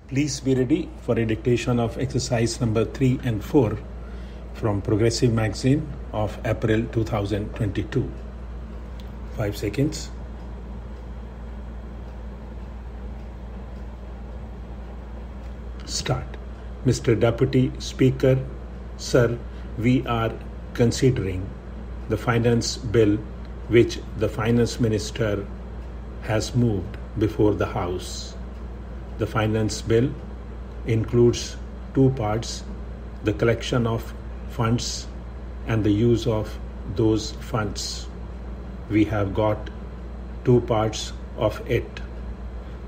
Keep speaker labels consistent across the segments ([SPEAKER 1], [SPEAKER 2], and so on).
[SPEAKER 1] Please be ready for a dictation of exercise number 3 and 4 from Progressive Magazine of April 2022. 5 seconds. Start. Mr. Deputy Speaker, Sir, we are considering the finance bill which the Finance Minister has moved before the House. The finance bill includes two parts: the collection of funds and the use of those funds. We have got two parts of it.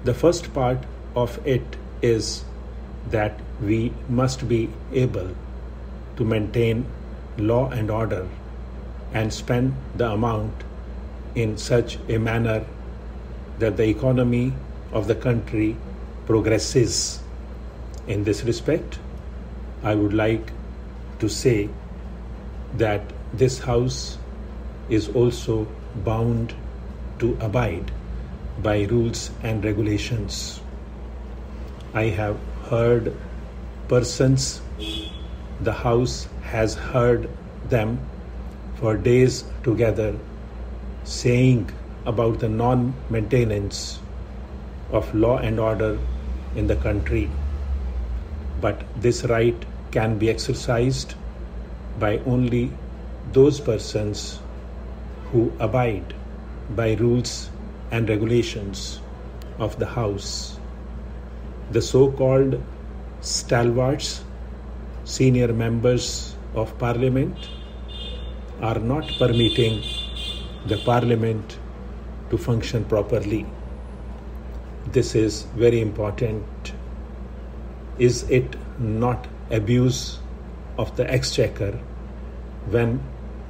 [SPEAKER 1] The first part of it is that we must be able to maintain law and order and spend the amount in such a manner that the economy of the country progresses. In this respect, I would like to say that this House is also bound to abide by rules and regulations. I have heard persons, the House has heard them for days together saying about the non-maintenance of law and order in the country. But this right can be exercised by only those persons who abide by rules and regulations of the House. The so-called stalwarts, senior members of Parliament, are not permitting the Parliament to function properly. This is very important. Is it not abuse of the exchequer when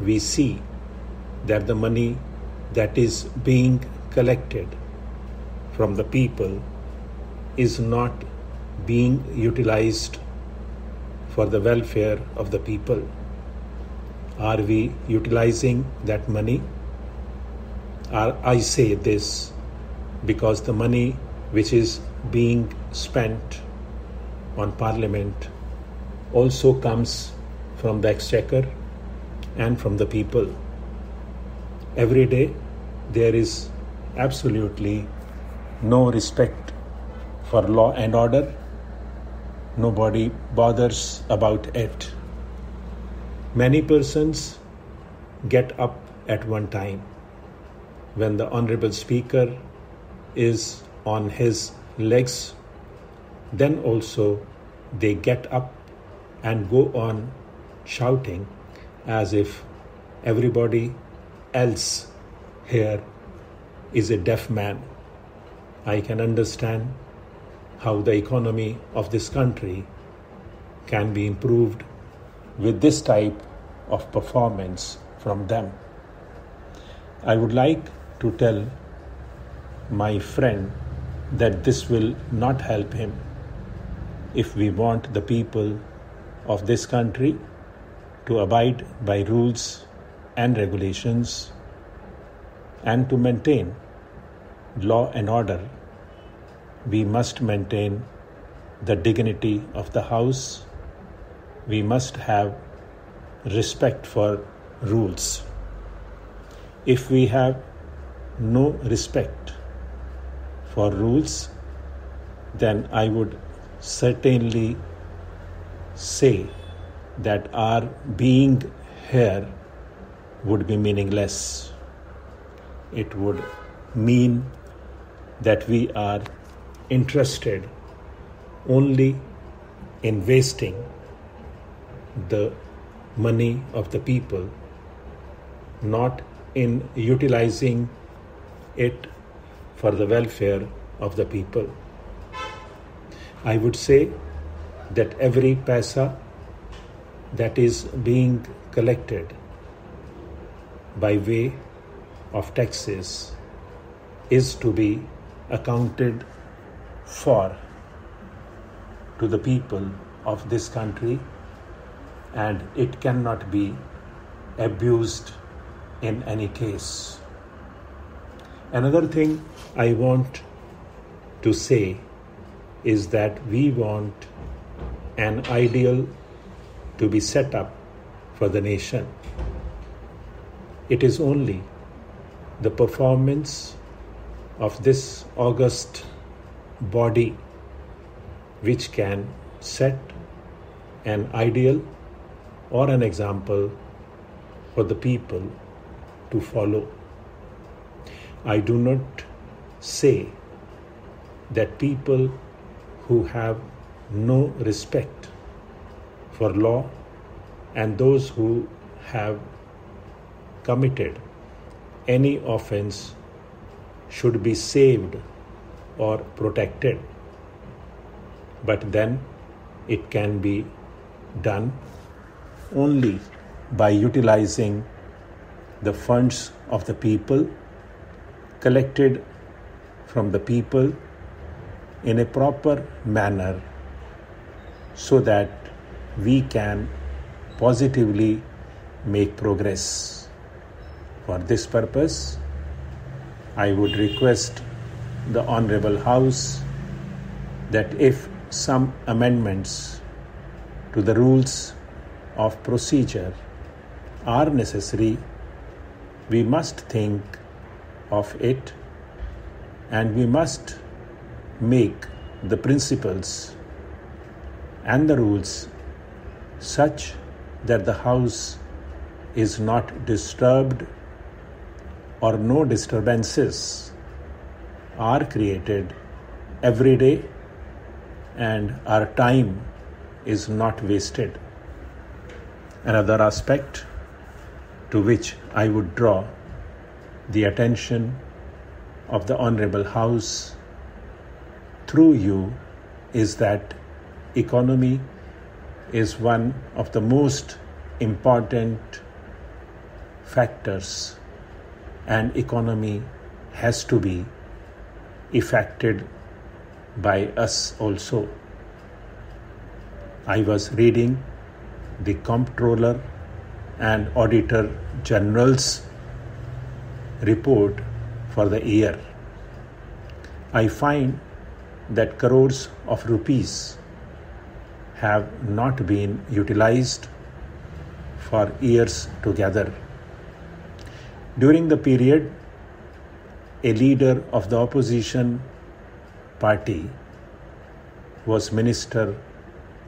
[SPEAKER 1] we see that the money that is being collected from the people is not being utilized for the welfare of the people? Are we utilizing that money? I say this because the money which is being spent on Parliament also comes from the exchequer and from the people. Every day there is absolutely no respect for law and order. Nobody bothers about it. Many persons get up at one time when the Honorable Speaker is on his legs. Then also they get up and go on shouting as if everybody else here is a deaf man. I can understand how the economy of this country can be improved with this type of performance from them. I would like to tell my friend that this will not help him. If we want the people of this country to abide by rules and regulations and to maintain law and order, we must maintain the dignity of the House. We must have respect for rules. If we have no respect for rules, then I would certainly say that our being here would be meaningless. It would mean that we are interested only in wasting the money of the people, not in utilizing it for the welfare of the people. I would say that every paisa that is being collected by way of taxes is to be accounted for to the people of this country, and it cannot be abused in any case. Another thing I want to say is that we want an ideal to be set up for the nation. It is only the performance of this august body which can set an ideal or an example for the people to follow. I do not say that people who have no respect for law and those who have committed any offense should be saved or protected. But then it can be done only by utilizing the funds of the people, collected from the people in a proper manner, so that we can positively make progress. For this purpose, I would request the Honorable House that if some amendments to the rules of procedure are necessary, we must think of it and we must make the principles and the rules such that the House is not disturbed or no disturbances are created every day and our time is not wasted. Another aspect to which I would draw the attention of the Honorable House through you is that economy is one of the most important factors, and economy has to be affected by us also. I was reading the Comptroller and Auditor General's report for the year. I find that crores of rupees have not been utilized for years together. During the period, a leader of the opposition party was Minister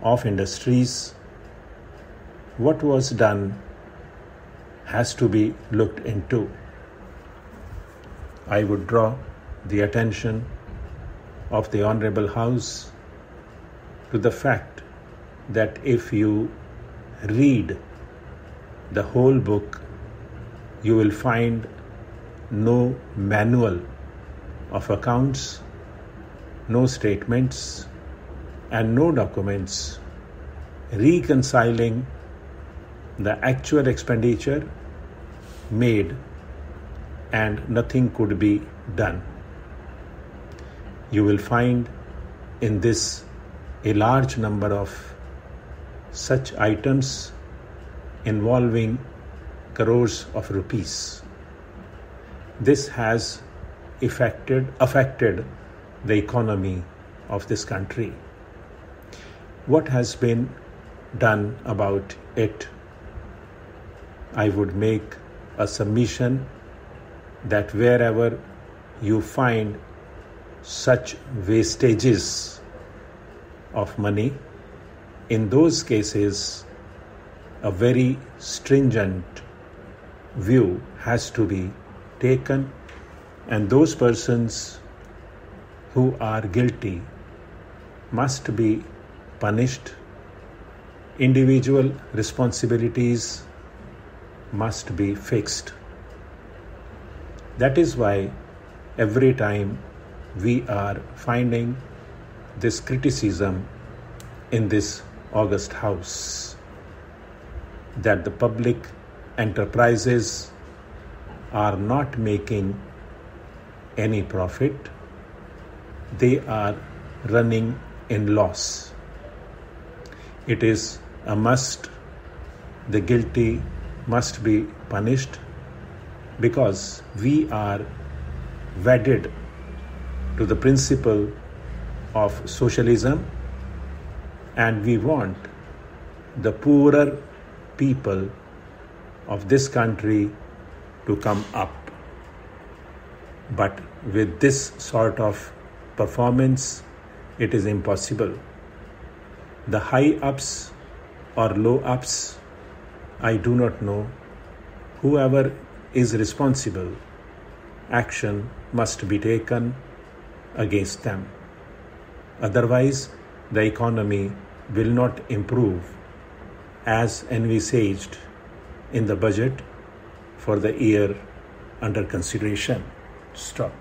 [SPEAKER 1] of Industries. What was done has to be looked into. I would draw the attention of the Honorable House to the fact that if you read the whole book, you will find no manual of accounts, no statements, and no documents reconciling the actual expenditure made, and nothing could be done. You will find in this a large number of such items involving crores of rupees. This has affected the economy of this country. What has been done about it? I would make a submission that wherever you find such wastages of money, in those cases, a very stringent view has to be taken, and those persons who are guilty must be punished. Individual responsibilities must be fixed. That is why every time we are finding this criticism in this august house, that the public enterprises are not making any profit, they are running in loss. It is a must. The guilty must be punished, because we are wedded to the principle of socialism, and we want the poorer people of this country to come up. But with this sort of performance, it is impossible. The high ups or low ups, I do not know. Whoever is responsible, action must be taken against them. Otherwise, the economy will not improve as envisaged in the budget for the year under consideration. Stop.